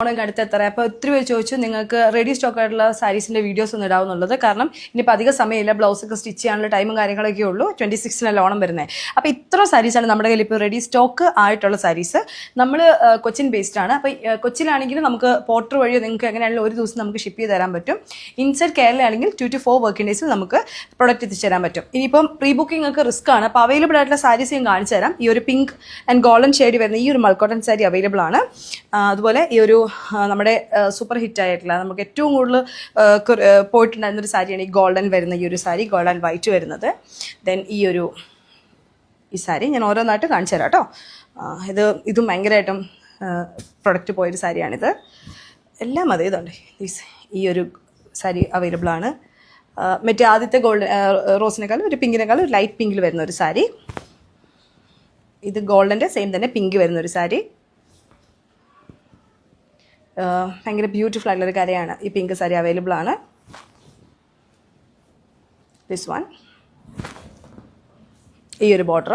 ഓണം അടുത്തെത്ര അപ്പോൾ ഒത്തിരി പേര് ചോദിച്ചു നിങ്ങൾക്ക് റെഡി സ്റ്റോക്ക് ആയിട്ടുള്ള സാരീസിൻ്റെ വീഡിയോസ് ഒന്നും ഇടാവുന്നുള്ളത്. കാരണം ഇനിയിപ്പോൾ അധികം സമയമില്ല, ബ്ലൗസൊക്കെ സ്റ്റിച്ച് ചെയ്യാനുള്ള ടൈമും കാര്യങ്ങളൊക്കെ ഉള്ളൂ. 26-നല്ല ഓണം വരുന്നത്. അപ്പോൾ ഇത്ര സാരീസാണ് നമ്മുടെ കയ്യിൽ ഇപ്പോൾ റെഡി സ്റ്റോക്ക് ആയിട്ടുള്ള സാരീസ്. നമ്മൾ കൊച്ചിൻ ബേസ്ഡ് ആണ്. അപ്പോൾ കൊച്ചിയിലാണെങ്കിൽ നമുക്ക് പോർട്ടർ വഴിയോ നിങ്ങൾക്ക് എങ്ങനെയാണെങ്കിലും ഒരു ദിവസം നമുക്ക് ഷിപ്പ് ചെയ്ത് തരാൻ പറ്റും. ഇൻസൈഡ് കേരള ആണെങ്കിൽ 2 to 4 വർക്കിംഗ് ഡേയ്സിൽ നമുക്ക് പ്രൊഡക്റ്റ് എത്തിച്ചു തരാൻ പറ്റും. ഇനിയിപ്പം പ്രീ ബുക്കിംഗ് ഒക്കെ റിസ്ക് ആണ്. അപ്പോൾ അവൈലബിൾ ആയിട്ടുള്ള സാരീസ് ഞാൻ കാണിച്ചു തരാം. ഈ ഒരു പിങ്ക് ആൻഡ് ഗോൾഡൻ ഷെയ്ഡ് വരുന്ന ഈ ഒരു മൾക്കോട്ടൺ സാരി അവൈലബിൾ ആണ്. അതുപോലെ ഈ ഒരു നമ്മുടെ സൂപ്പർ ഹിറ്റ് ആയിട്ടുള്ള നമുക്ക് ഏറ്റവും കൂടുതൽ പോയിട്ടുണ്ടായിരുന്നൊരു സാരിയാണ് ഈ ഗോൾഡൻ വരുന്ന ഈ ഒരു സാരി, ഗോൾഡ് ആൻഡ് വൈറ്റ് വരുന്നത്. ദെൻ ഈ സാരി ഞാൻ ഓരോന്നായിട്ട് കാണിച്ചു തരാം കേട്ടോ. ഇതും ഭയങ്കരമായിട്ടും പ്രൊഡക്റ്റ് പോയൊരു സാരിയാണിത്. എല്ലാം അതെ ഇതുണ്ട്. ഈ ഒരു സാരി അവൈലബിൾ ആണ്. മറ്റേ ആദ്യത്തെ റോസിനേക്കാളും ഒരു പിങ്കിനേക്കാളും ഒരു ലൈറ്റ് പിങ്കിൽ വരുന്ന ഒരു സാരി. ഇത് ഗോൾഡൻ്റെ സെയിം തന്നെ പിങ്ക് വരുന്നൊരു സാരി. ഭയങ്കര ബ്യൂട്ടിഫുൾ ആയിട്ടുള്ളൊരു കാര്യമാണ്. ഈ പിങ്ക് സാരി അവൈലബിൾ ആണ്. ദിസ് വൺ, ഈ ഒരു ബോർഡർ,